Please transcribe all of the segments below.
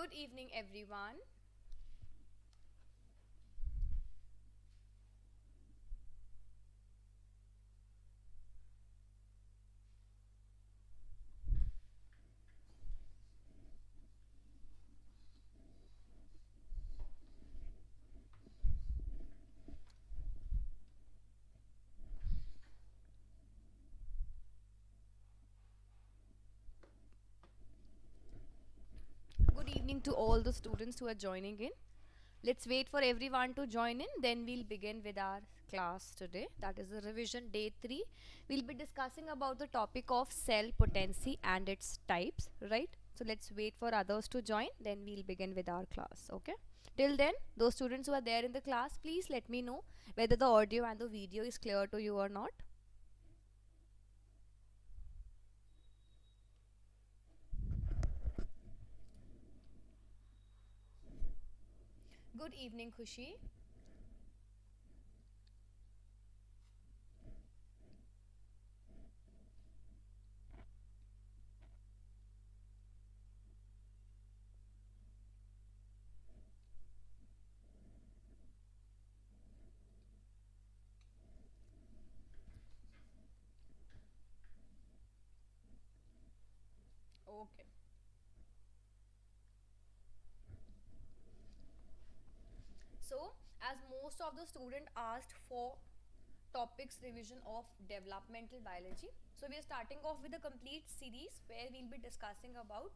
Good evening, everyone. Good evening to all the students who are joining in. Let's wait for everyone to join in, then we'll begin with our class today. That is the revision day 3. We'll be discussing about the topic of cell potency and its types, right? So let's wait for others to join, then we'll begin with our class, okay? Till then, those students who are there in the class, please let me know whether the audio and the video is clear to you or not. Good evening, Khushi. Okay. So, as most of the student asked for topics revision of developmental biology, so we are starting off with a complete series where we'll be discussing about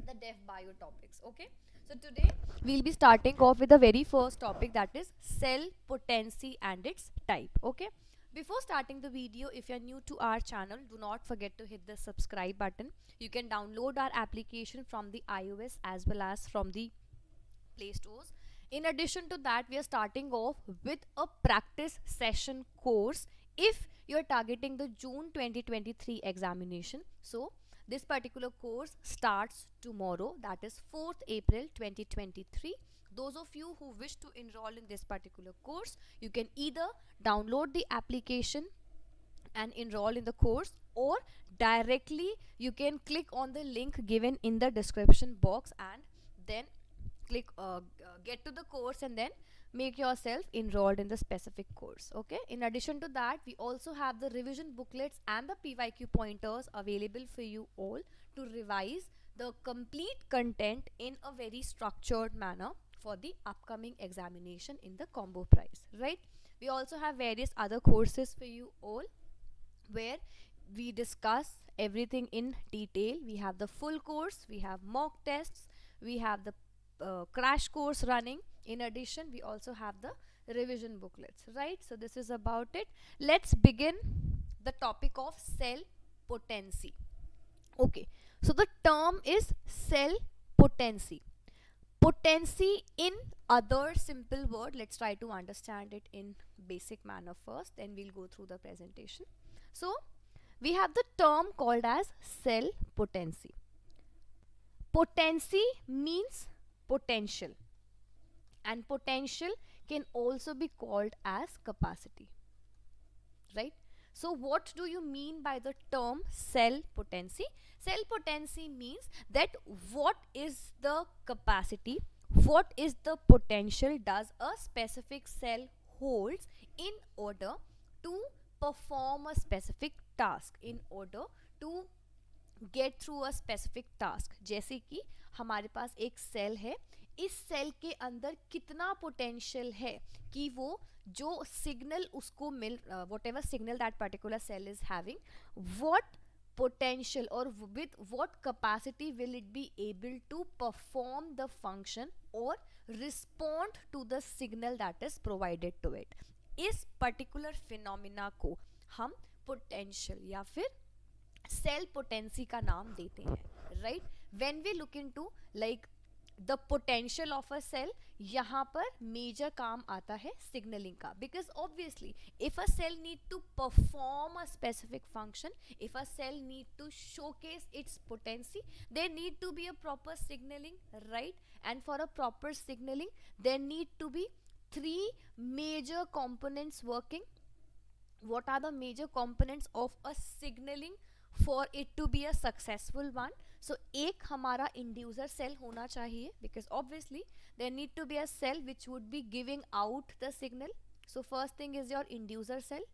the dev bio topics. Okay, so today we'll be starting off with the very first topic, that is cell potency and its type. Okay, before starting the video, if you're new to our channel, do not forget to hit the subscribe button. You can download our application from the iOS as well as from the Play Stores. In addition to that, we are starting off with a practice session course if you are targeting the June 2023 examination. So this particular course starts tomorrow, that is 4th April 2023. Those of you who wish to enroll in this particular course, you can either download the application and enroll in the course, or directly you can click on the link given in the description box and then click get to the course and then make yourself enrolled in the specific course. Okay, in addition to that, we also have the revision booklets and the PYQ pointers available for you all to revise the complete content in a very structured manner for the upcoming examination in the combo prize, right? We also have various other courses for you all where we discuss everything in detail. We have the full course, we have mock tests, we have the crash course running. In addition, we also have the revision booklets, right? So this is about it. Let's begin the topic of cell potency. Okay, so the term is cell potency. Potency in other simple word, let's try to understand it in basic manner first, then we'll go through the presentation. So we have the term called as cell potency. Potency means potential, and potential can also be called as capacity, right? So what do you mean by the term cell potency? Cell potency means that what is the capacity, what is the potential does a specific cell holds in order to perform a specific task, in order to get through a specific task. जैसे कि हमारे पास एक cell है, इस cell के अंदर कितना potential है कि वो जो सिग्नल उसको मिल, what ever signal that particular cell is having, what potential or with what capacity will it be able to perform the function or respond to the signal that is provided to it. इस particular phenomena को हम potential या फिर cell potency का नाम देते हैं, right? When we look into like the potential of a cell, यहाँ पर मेजर काम आता है सिग्नलिंग का, because obviously if a cell need to perform a specific function, if a cell need to showcase its potency, there need to be a proper signalling, right? And for a proper signalling there need to be 3 major components working. What are the major components of a signaling for it to be a successful one? So एक हमारा inducer cell होना चाहिए, because obviously there need to be a cell which would be giving out the signal. So first thing is your inducer cell,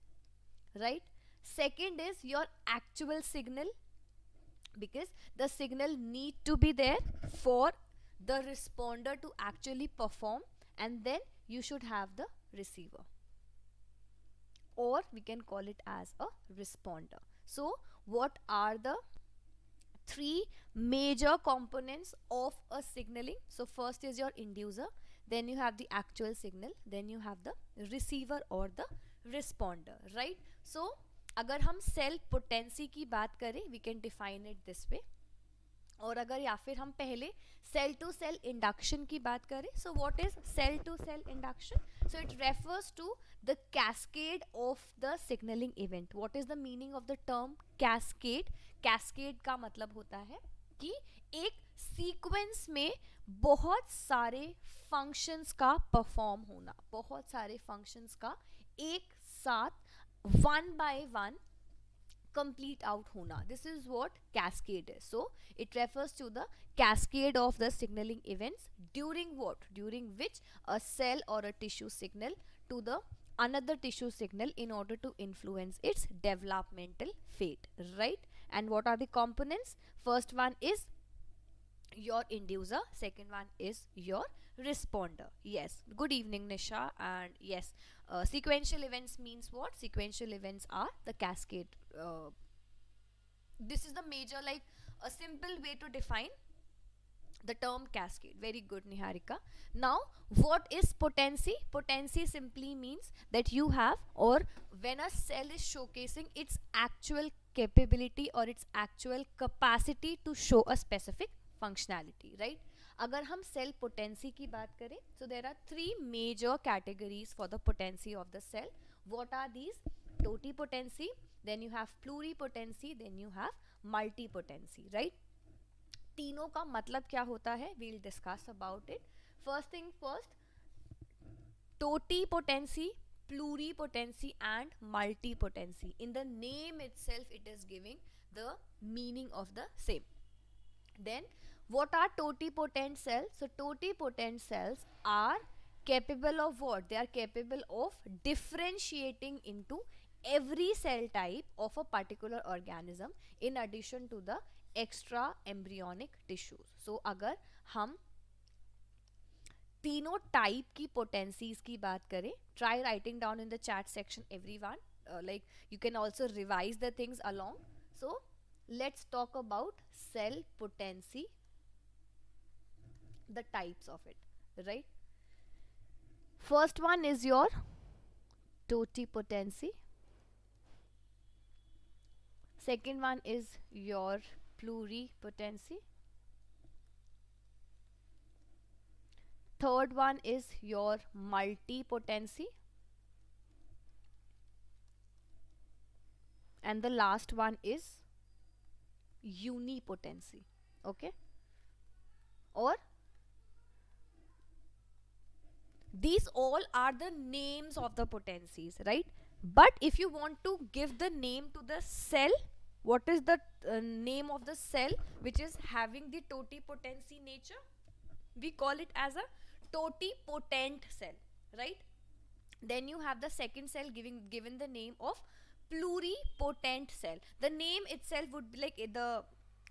right? Second is your actual signal, because the signal need to be there for the responder to actually perform, and then you should have the receiver, or we can call it as a responder. So what are the three major components of a signaling? So first is your inducer, then you have the actual signal, then you have the receiver or the responder, right? So अगर हम cell potency की बात करें, we can define it this way, और अगर या फिर हम पहले सेल टू सेल इंडक्शन की बात करें, so what is cell to cell induction? So it refers to the cascade of the signalling event. What is the meaning of the term cascade? Cascade का मतलब होता है कि एक सीक्वेंस में बहुत सारे फंक्शंस का परफॉर्म होना, बहुत सारे फंक्शंस का एक साथ one by one complete out hona. This is what cascade is. So it refers to the cascade of the signaling events during what? During which a cell or a tissue signal to the another tissue signal in order to influence its developmental fate, right? And what are the components? First one is your inducer, second one is your responder. Yes, good evening Nisha. And yes, sequential events means what? Sequential events are the cascade. This is the major, like a simple way to define the term cascade. Very good Niharika. Now what is potency? Potency simply means that you have, or when a cell is showcasing its actual capability or its actual capacity to show a specific functionality, right? अगर हम cell potency की बात करें, so there are three major categories for the potency of the cell. What are these? Totipotency, then you have pluripotency, then you have multipotency, right? तीनों का मतलब क्या होता है? We'll discuss about it. First thing first, totipotency, pluripotency and multipotency. In the name itself, it is giving the meaning of the same. Then what are totipotent cells? So totipotent cells are capable of what? They are capable of differentiating into every cell type of a particular organism in addition to the extra embryonic tissues. So अगर हम तीनों type की potencies की बात करें, try writing down in the chat section everyone, like you can also revise the things along. So let's talk about cell potency, the types of it, right? First one is your totipotency, second one is your pluripotency, third one is your multipotency, and the last one is unipotency. Okay, or these all are the names of the potencies, right? But if you want to give the name to the cell, what is the name of the cell which is having the totipotency nature? We call it as a totipotent cell, right? Then you have the second cell given the name of pluripotent cell. The name itself would be like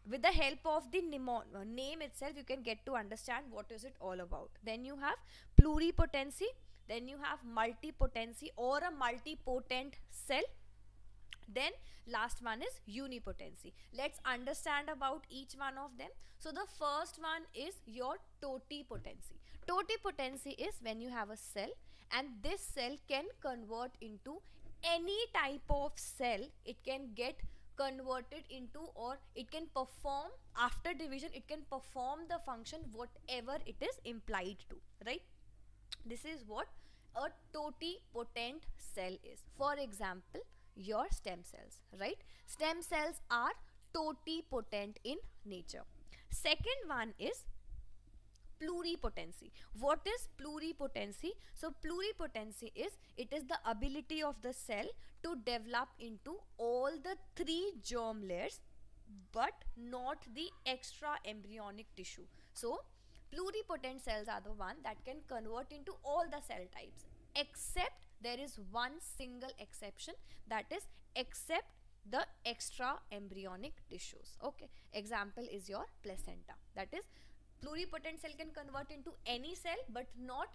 with the help of the name itself, you can get to understand what is it all about. Then you have pluripotency, then you have multipotency or a multipotent cell, then last one is unipotency. Let's understand about each one of them. So the first one is your totipotency. Totipotency is when you have a cell and this cell can convert into any type of cell. It can get converted into, or it can perform after division, it can perform the function whatever it is implied to, right? This is what a totipotent cell is. For example, your stem cells, right? Stem cells are totipotent in nature. Second one is pluripotency. What is pluripotency? So pluripotency is, it is the ability of the cell to develop into all the three germ layers but not the extra embryonic tissue. So pluripotent cells are the one that can convert into all the cell types, except there is one single exception, that is except the extra embryonic tissues. Okay, example is your placenta. That is, pluripotent cell can convert into any cell but not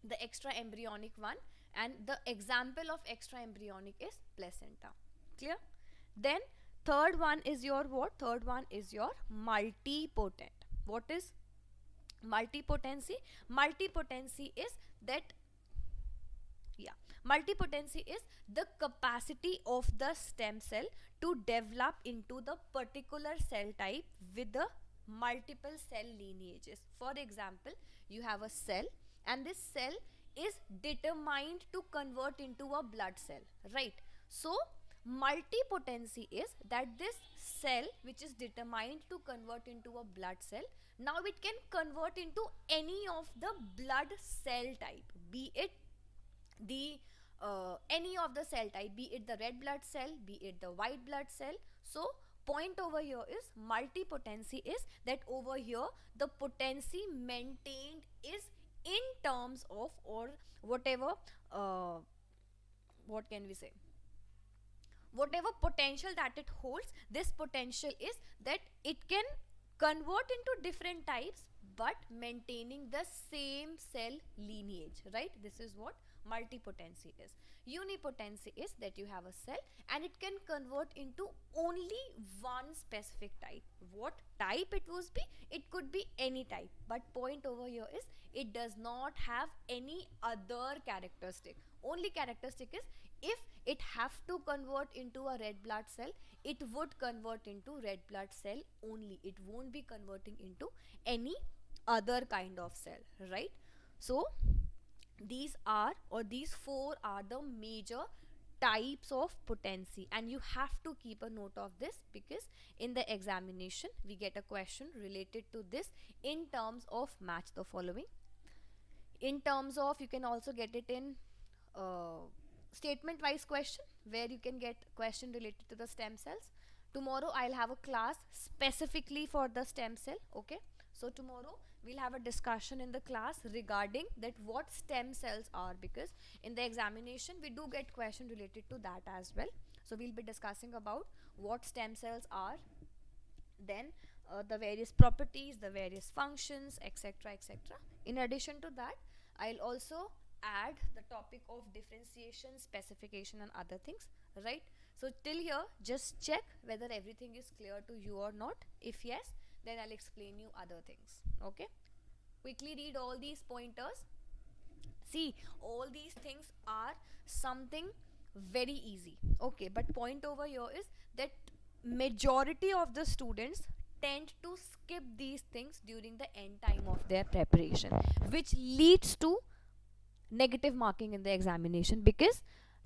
the extra embryonic one, and the example of extra embryonic is placenta. Clear? Then third one is your what? Third one is your multipotent. What is multipotency? Multipotency is that, yeah, multipotency is the capacity of the stem cell to develop into the particular cell type with the multiple cell lineages. For example, you have a cell, and this cell is determined to convert into a blood cell, right? So multipotency is that this cell which is determined to convert into a blood cell, now it can convert into any of the blood cell type, be it the any of the cell type, be it the red blood cell, be it the white blood cell. So point over here is multipotency is that over here the potency maintained is in terms of, or whatever, what can we say, whatever potential that it holds, this potential is that it can convert into different types but maintaining the same cell lineage, right? This is what multipotency is. Unipotency is that you have a cell and it can convert into only one specific type. What type it would be? It could be any type, but point over here is it does not have any other characteristic. Only characteristic is if it have to convert into a red blood cell, it would convert into red blood cell only. It won't be converting into any other kind of cell, right? So these are, or these four are the major types of potency, and you have to keep a note of this because in the examination we get a question related to this in terms of match the following. In terms of, you can also get it in statement wise question, where you can get question related to the stem cells. Tomorrow I'll have a class specifically for the stem cell. Okay, so tomorrow we'll have a discussion in the class regarding that what stem cells are, because in the examination we do get question related to that as well. So we'll be discussing about what stem cells are, then the various properties, the various functions, etc, etc. In addition to that, I'll also add the topic of differentiation, specification and other things, right? So till here just check whether everything is clear to you or not. If yes, then I'll explain you other things. Okay, quickly read all these pointers. See, all these things are something very easy. Okay, but point over here is that majority of the students tend to skip these things during the end time of their preparation, which leads to negative marking in the examination, because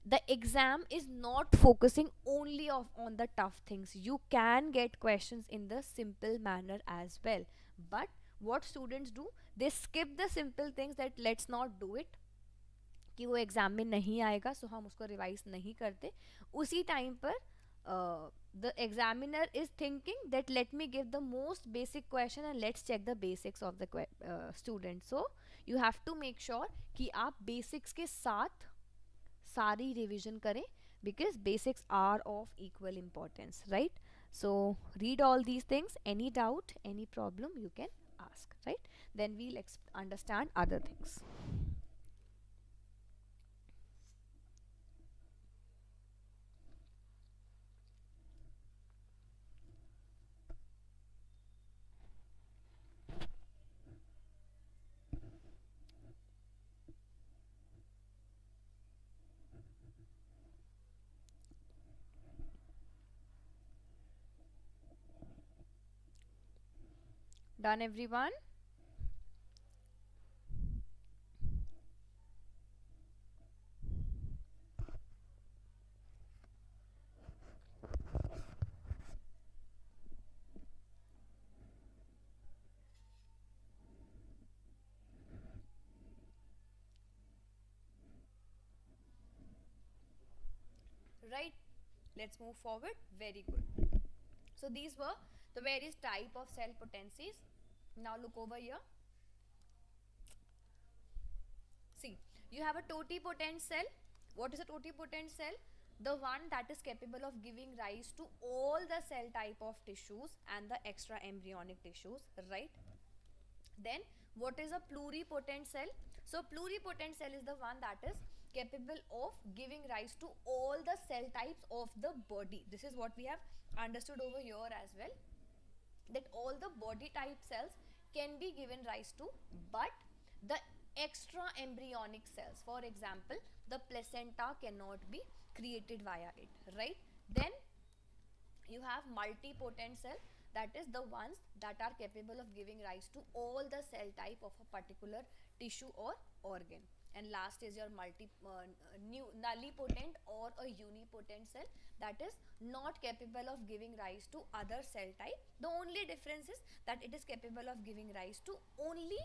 the exam is not focusing only on the tough things. You can get questions in the simple manner as well, but what students do, they skip the simple things, that let's not do it, कि वो exam में नहीं आएगा, सो हम उसको revise नहीं करते. उसी टाइम पर the examiner is thinking that let me give the most basic question and let's check the basics of the student. So you have to make sure कि आप basics के साथ सारी revision करें, because basics are of equal importance, right? So read all these things. Any doubt, any problem, you can ask, right? Then we'll understand other things. Done, everyone? Right, let's move forward. Very good. So these were the various type of cell potencies. Now look over here. See, you have a totipotent cell. What is a totipotent cell? The one that is capable of giving rise to all the cell type of tissues and the extra embryonic tissues, right? Then what is a pluripotent cell? So pluripotent cell is the one that is capable of giving rise to all the cell types of the body. This is what we have understood over here as well, that all the body type cells can be given rise to, but the extra embryonic cells, for example the placenta, cannot be created via it, right? Then you have multipotent cell, that is the ones that are capable of giving rise to all the cell type of a particular tissue or organ. And last is your nullipotent or a unipotent cell, that is not capable of giving rise to other cell type. The only difference is that it is capable of giving rise to only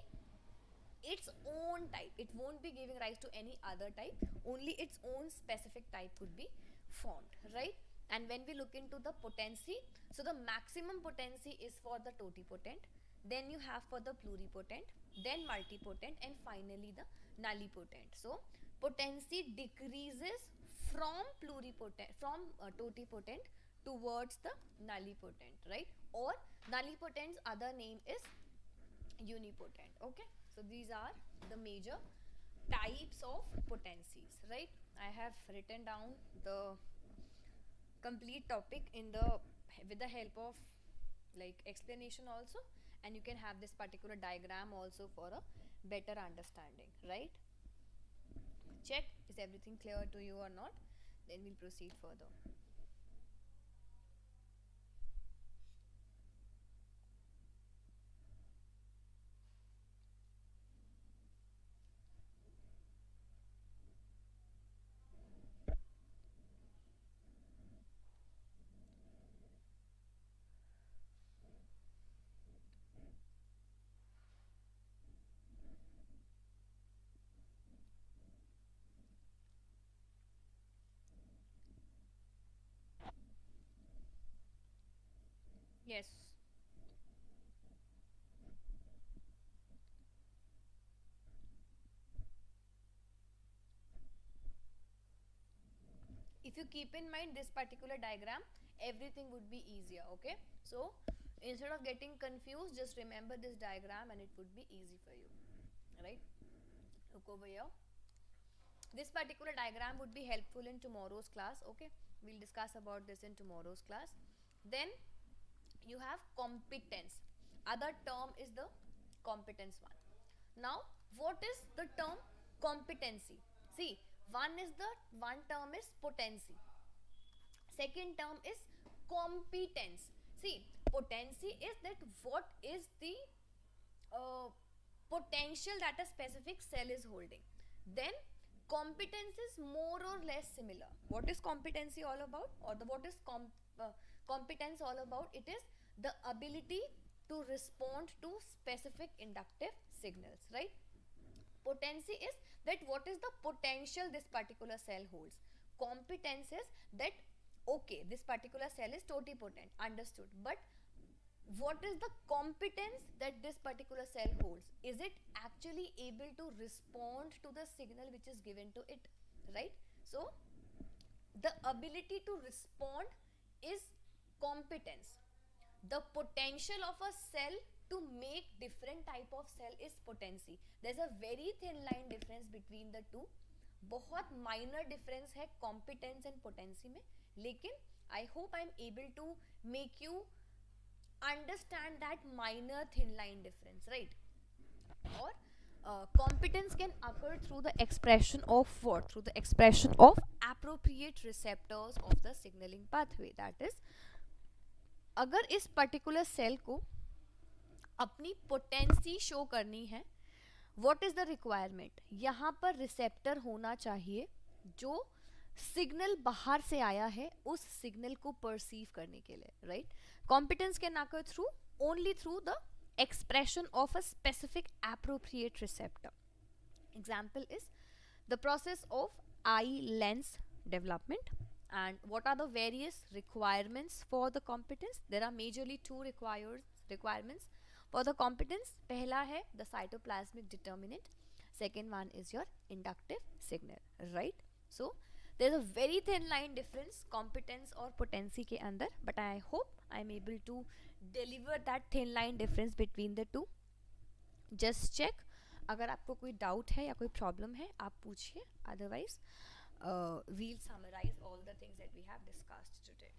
its own type. It won't be giving rise to any other type, only its own specific type would be formed, right? And when we look into the potency, so the maximum potency is for the totipotent, then you have for the pluripotent, then multipotent, and finally the nullipotent. So potency decreases from totipotent towards the nullipotent, right? Or nullipotent's other name is unipotent. Okay, so these are the major types of potencies, right? I have written down the complete topic in the with the help of like explanation also, and you can have this particular diagram also for a better understanding, right? Check, is everything clear to you or not? Then we'll proceed further. Yes. If you keep in mind this particular diagram, everything would be easier, okay? So instead of getting confused, just remember this diagram and it would be easy for you, right? Look over here. This particular diagram would be helpful in tomorrow's class, okay? We'll discuss about this in tomorrow's class. Then you have competence. Other term is the competence one. Now what is the term competency? See, one term is potency, second term is competence. See, potency is that what is the potential that a specific cell is holding. Then competence is more or less similar. What is competency all about, or what is competence all about? It is the ability to respond to specific inductive signals, right? Potency is that what is the potential this particular cell holds. Competence is that okay, this particular cell is totipotent, understood, but what is the competence that this particular cell holds? Is it actually able to respond to the signal which is given to it, right? So the ability to respond is competence. The potential of a cell to make different type of cell is potency. There's a very thin line difference between the two. बहुत minor difference है competence and potency में, लेकिन I hope I'm able to make you understand that minor thin line difference, right? Or competence can occur through the expression of what? Through the expression of appropriate receptors of the signaling pathway. That is, अगर इस particular cell को अपनी potency show करनी है, what is the requirement? यहाँ पर receptor होना चाहिए जो सिग्नल बाहर से आया है उस सिग्नल को परसीव करने के लिए, right? Competence can occur through only through the expression of a specific appropriate receptor. Example is the process of eye lens development. And what are the various requirements for the competence? There are majorly two requirements for the competence. Pehla hai the cytoplasmic determinant, second one is your inductive signal, right? So there's a very thin line difference competence और potency के अंदर, but I hope I'm able to deliver that thin line difference between the two. Just check, अगर आपको कोई doubt है या कोई problem है आप पूछिए, otherwise we'll summarize all the things that we have discussed today.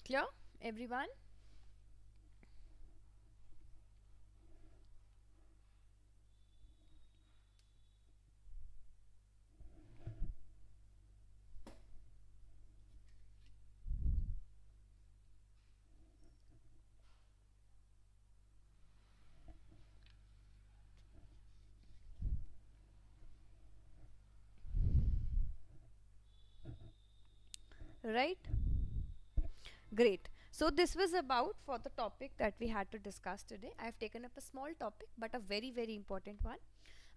Clear, everyone? Right? Great. So this was about for the topic that we had to discuss today. I have taken up a small topic but a very very important one.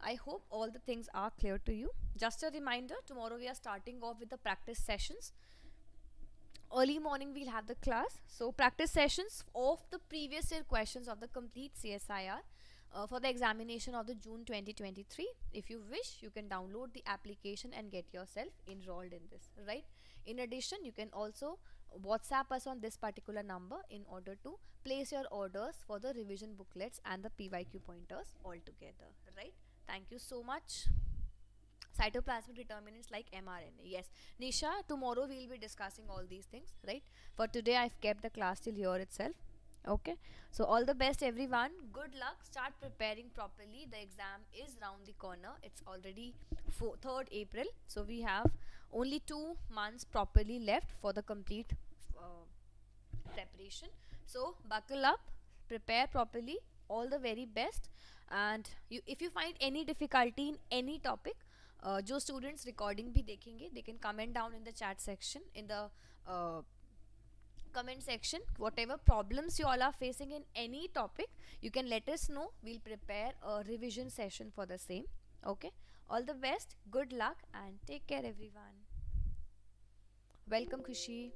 I hope all the things are clear to you. Just a reminder, tomorrow we are starting off with the practice sessions. Early morning we'll have the class. So practice sessions of the previous year questions of the complete CSIR for the examination of the June 2023. If you wish, you can download the application and get yourself enrolled in this, right? In addition, you can also WhatsApp us on this particular number in order to place your orders for the revision booklets and the PYQ pointers all together, right? Thank you so much. Cytoplasmic determinants like mRNA. Yes, Nisha, tomorrow we'll be discussing all these things, right? For today, I've kept the class till here itself. Okay, so all the best, everyone. Good luck. Start preparing properly. The exam is round the corner. It's already 3rd April, so we have only 2 months properly left for the complete preparation. So buckle up, prepare properly. All the very best. And if you find any difficulty in any topic, जो students recording भी देखेंगे, they can comment down in the chat section, in the comment section. Whatever problems you all are facing in any topic, you can let us know. We'll prepare a revision session for the same. Okay, all the best, good luck, and take care, everyone. Welcome, Khushi.